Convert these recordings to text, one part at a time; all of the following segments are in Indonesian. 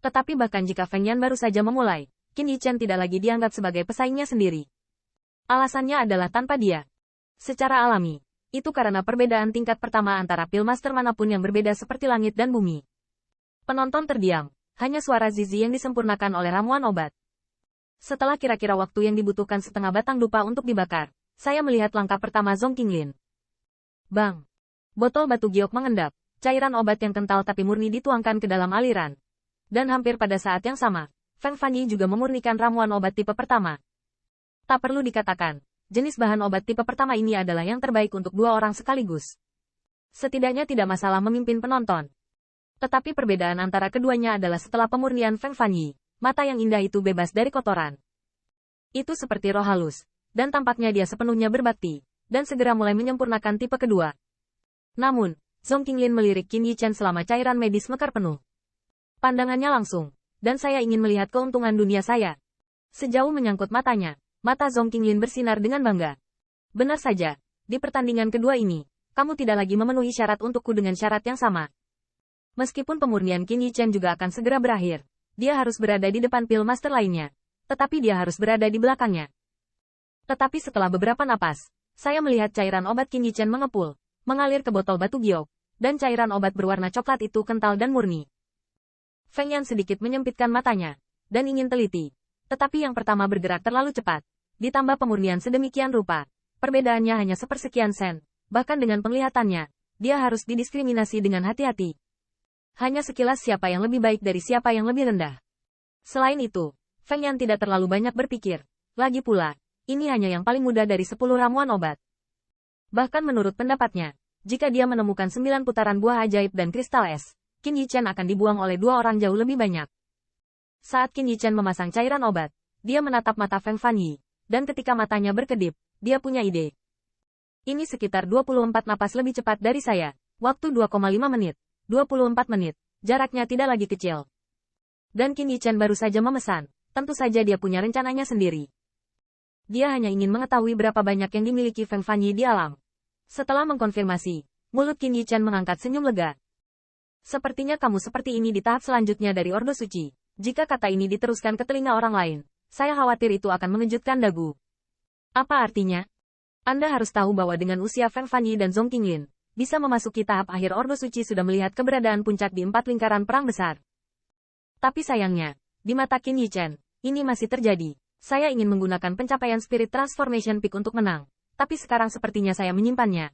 Tetapi bahkan jika Feng Yan baru saja memulai, Qin Yichen tidak lagi dianggap sebagai pesaingnya sendiri. Alasannya adalah tanpa dia. Secara alami, itu karena perbedaan tingkat pertama antara Pillmaster manapun yang berbeda seperti langit dan bumi. Penonton terdiam, hanya suara Zizi yang disempurnakan oleh ramuan obat. Setelah kira-kira waktu yang dibutuhkan setengah batang dupa untuk dibakar, saya melihat langkah pertama Zhong Qinglin. Bang! Botol batu giok mengendap, cairan obat yang kental tapi murni dituangkan ke dalam aliran. Dan hampir pada saat yang sama, Feng Fanyi juga memurnikan ramuan obat tipe pertama. Tak perlu dikatakan, jenis bahan obat tipe pertama ini adalah yang terbaik untuk dua orang sekaligus. Setidaknya tidak masalah memimpin penonton. Tetapi perbedaan antara keduanya adalah setelah pemurnian Feng Fanyi, mata yang indah itu bebas dari kotoran. Itu seperti roh halus, dan tampaknya dia sepenuhnya berbakti, dan segera mulai menyempurnakan tipe kedua. Namun, Zhong Qinglin melirik Qin Yichen selama cairan medis mekar penuh. Pandangannya langsung, dan saya ingin melihat keuntungan dunia saya. Sejauh menyangkut matanya, mata Zhong Qinglin bersinar dengan bangga. Benar saja, di pertandingan kedua ini, kamu tidak lagi memenuhi syarat untukku dengan syarat yang sama. Meskipun pemurnian Qin Yichen juga akan segera berakhir, dia harus berada di depan Pillmaster lainnya, tetapi dia harus berada di belakangnya. Tetapi setelah beberapa napas, saya melihat cairan obat Qin Yichen mengepul, mengalir ke botol batu giok, dan cairan obat berwarna coklat itu kental dan murni. Feng Yan sedikit menyempitkan matanya, dan ingin teliti. Tetapi yang pertama bergerak terlalu cepat. Ditambah pemurnian sedemikian rupa, perbedaannya hanya sepersekian sen. Bahkan dengan penglihatannya, dia harus didiskriminasi dengan hati-hati. Hanya sekilas siapa yang lebih baik dari siapa yang lebih rendah. Selain itu, Feng Yan tidak terlalu banyak berpikir. Lagi pula, ini hanya yang paling mudah dari 10 ramuan obat. Bahkan menurut pendapatnya, jika dia menemukan 9 putaran buah ajaib dan kristal es, Qin Yichen akan dibuang oleh 2 orang jauh lebih banyak. Saat Qin Yichen memasang cairan obat, dia menatap mata Feng Fanyi, dan ketika matanya berkedip, dia punya ide. Ini sekitar 24 napas lebih cepat dari saya, waktu 2,5 menit, 24 menit, jaraknya tidak lagi kecil. Dan Qin Yichen baru saja memesan, tentu saja dia punya rencananya sendiri. Dia hanya ingin mengetahui berapa banyak yang dimiliki Feng Fanyi di alam. Setelah mengkonfirmasi, mulut Qin Yichen mengangkat senyum lega. Sepertinya kamu seperti ini di tahap selanjutnya dari Ordo Suci. Jika kata ini diteruskan ke telinga orang lain, saya khawatir itu akan mengejutkan dagu. Apa artinya? Anda harus tahu bahwa dengan usia Feng Fanyi dan Zhong Qinglin, bisa memasuki tahap akhir Ordo Suci sudah melihat keberadaan puncak di 4 lingkaran perang besar. Tapi sayangnya, di mata Qin Yichen, ini masih terjadi. Saya ingin menggunakan pencapaian Spirit Transformation Peak untuk menang, tapi sekarang sepertinya saya menyimpannya.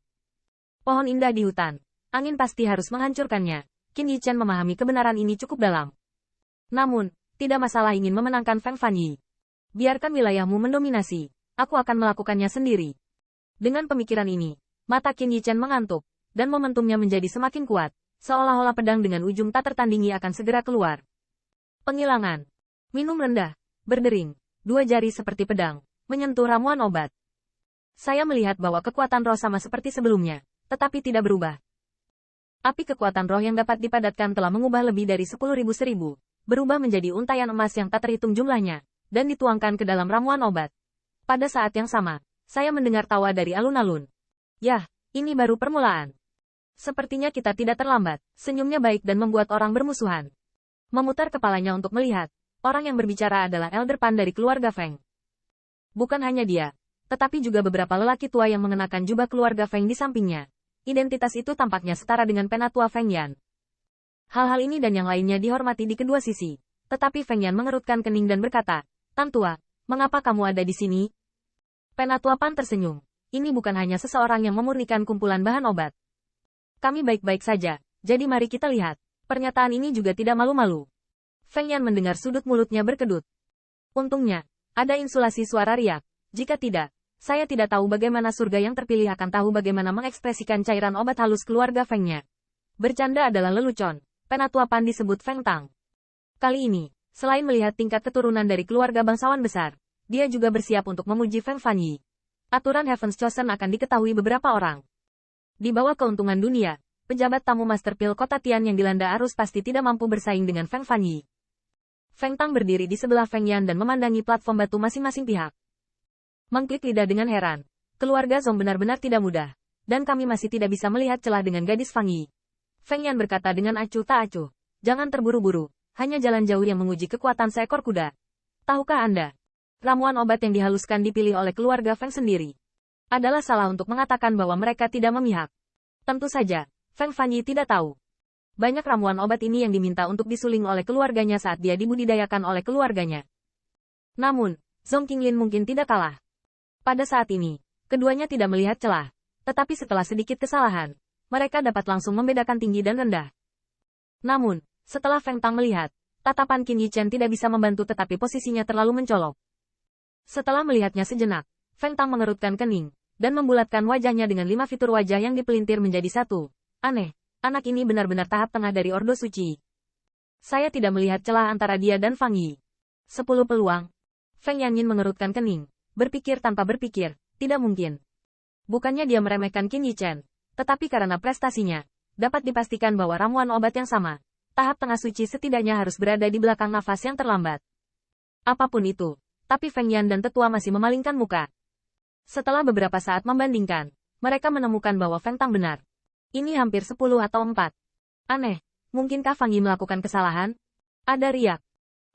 Pohon indah di hutan, angin pasti harus menghancurkannya. Qin Yichen memahami kebenaran ini cukup dalam. Namun, tidak masalah ingin memenangkan Feng Fanyi. Biarkan wilayahmu mendominasi, aku akan melakukannya sendiri. Dengan pemikiran ini, mata Qin Yichen mengantuk, dan momentumnya menjadi semakin kuat, seolah-olah pedang dengan ujung tak tertandingi akan segera keluar. Penghilangan. Minum rendah, berdering, 2 jari seperti pedang, menyentuh ramuan obat. Saya melihat bahwa kekuatan roh sama seperti sebelumnya, tetapi tidak berubah. Api kekuatan roh yang dapat dipadatkan telah mengubah lebih dari 10.000 berubah menjadi untayan emas yang tak terhitung jumlahnya, dan dituangkan ke dalam ramuan obat. Pada saat yang sama, saya mendengar tawa dari alun-alun. Yah, ini baru permulaan. Sepertinya kita tidak terlambat, senyumnya baik dan membuat orang bermusuhan. Memutar kepalanya untuk melihat, orang yang berbicara adalah Elder Pan dari keluarga Feng. Bukan hanya dia, tetapi juga beberapa lelaki tua yang mengenakan jubah keluarga Feng di sampingnya. Identitas itu tampaknya setara dengan penatua Feng Yan. Hal-hal ini dan yang lainnya dihormati di kedua sisi. Tetapi Feng Yan mengerutkan kening dan berkata, "Tan tua, mengapa kamu ada di sini?" Penatua Pan tersenyum. Ini bukan hanya seseorang yang memurnikan kumpulan bahan obat. Kami baik-baik saja, jadi mari kita lihat. Pernyataan ini juga tidak malu-malu. Feng Yan mendengar sudut mulutnya berkedut. Untungnya, ada insulasi suara riak. Jika tidak, saya tidak tahu bagaimana surga yang terpilih akan tahu bagaimana mengekspresikan cairan obat halus keluarga Feng-nya. Bercanda adalah lelucon. Penatua Pan disebut Feng Tang. Kali ini, selain melihat tingkat keturunan dari keluarga bangsawan besar, dia juga bersiap untuk memuji Feng Fanyi. Aturan Heaven's Chosen akan diketahui beberapa orang. Di bawah keuntungan dunia, pejabat tamu Master Pil Kota Tian yang dilanda arus pasti tidak mampu bersaing dengan Feng Fanyi. Feng Tang berdiri di sebelah Feng Yan dan memandangi platform batu masing-masing pihak. Mengklik lidah dengan heran. Keluarga Zhong benar-benar tidak mudah. Dan kami masih tidak bisa melihat celah dengan gadis Fang Yi. Feng Yan berkata dengan acuh tak acuh. Jangan terburu-buru. hanya jalan jauh yang menguji kekuatan seekor kuda. Tahukah Anda? Ramuan obat yang dihaluskan dipilih oleh keluarga Feng sendiri. Adalah salah untuk mengatakan bahwa mereka tidak memihak. Tentu saja, Feng Fanyi tidak tahu. Banyak ramuan obat ini yang diminta untuk disuling oleh keluarganya saat dia dibudidayakan oleh keluarganya. Namun, Zhong Qinglin mungkin tidak kalah. Pada saat ini, keduanya tidak melihat celah. Tetapi setelah sedikit kesalahan, mereka dapat langsung membedakan tinggi dan rendah. Namun, setelah Feng Tang melihat, tatapan Qin Yichen tidak bisa membantu tetapi posisinya terlalu mencolok. Setelah melihatnya sejenak, Feng Tang mengerutkan kening, dan membulatkan wajahnya dengan 5 fitur wajah yang dipelintir menjadi satu. Aneh, anak ini benar-benar tahap tengah dari Ordo Suci. Saya tidak melihat celah antara dia dan Fang Yi. 10 peluang. Feng Yanyin mengerutkan kening, berpikir tanpa berpikir, tidak mungkin. Bukannya dia meremehkan Qin Yichen, tetapi karena prestasinya, dapat dipastikan bahwa ramuan obat yang sama, tahap tengah suci setidaknya harus berada di belakang nafas yang terlambat. Apapun itu, tapi Feng Yan dan tetua masih memalingkan muka. Setelah beberapa saat membandingkan, mereka menemukan bahwa Feng Tang benar. Ini hampir 10 atau 4. Aneh, mungkinkah Fang Yi melakukan kesalahan? Ada riak.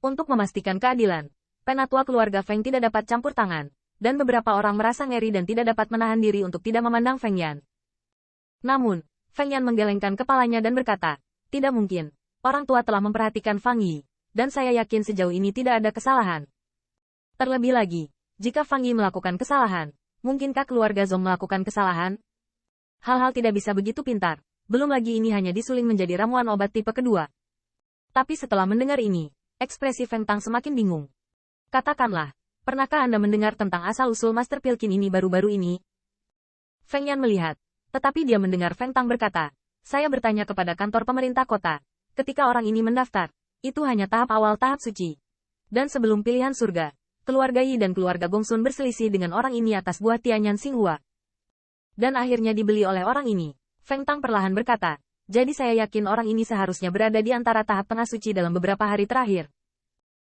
Untuk memastikan keadilan, penatua keluarga Feng tidak dapat campur tangan, dan beberapa orang merasa ngeri dan tidak dapat menahan diri untuk tidak memandang Feng Yan. Namun, Feng Yan menggelengkan kepalanya dan berkata, tidak mungkin, orang tua telah memperhatikan Fang Yi, dan saya yakin sejauh ini tidak ada kesalahan. Terlebih lagi, jika Fang Yi melakukan kesalahan, mungkinkah keluarga Zhong melakukan kesalahan? Hal-hal tidak bisa begitu pintar, belum lagi ini hanya disuling menjadi ramuan obat tipe kedua. Tapi setelah mendengar ini, ekspresi Feng Tang semakin bingung. Katakanlah, pernahkah Anda mendengar tentang asal-usul Master Pilkin ini baru-baru ini? Feng Yan melihat, tetapi dia mendengar Feng Tang berkata, saya bertanya kepada kantor pemerintah kota, ketika orang ini mendaftar, itu hanya tahap awal tahap suci. Dan sebelum pilihan surga, keluarga Yi dan keluarga Gongsun berselisih dengan orang ini atas buah Tianyan Xinghua. Dan akhirnya dibeli oleh orang ini. Feng Tang perlahan berkata, jadi saya yakin orang ini seharusnya berada di antara tahap tengah suci dalam beberapa hari terakhir.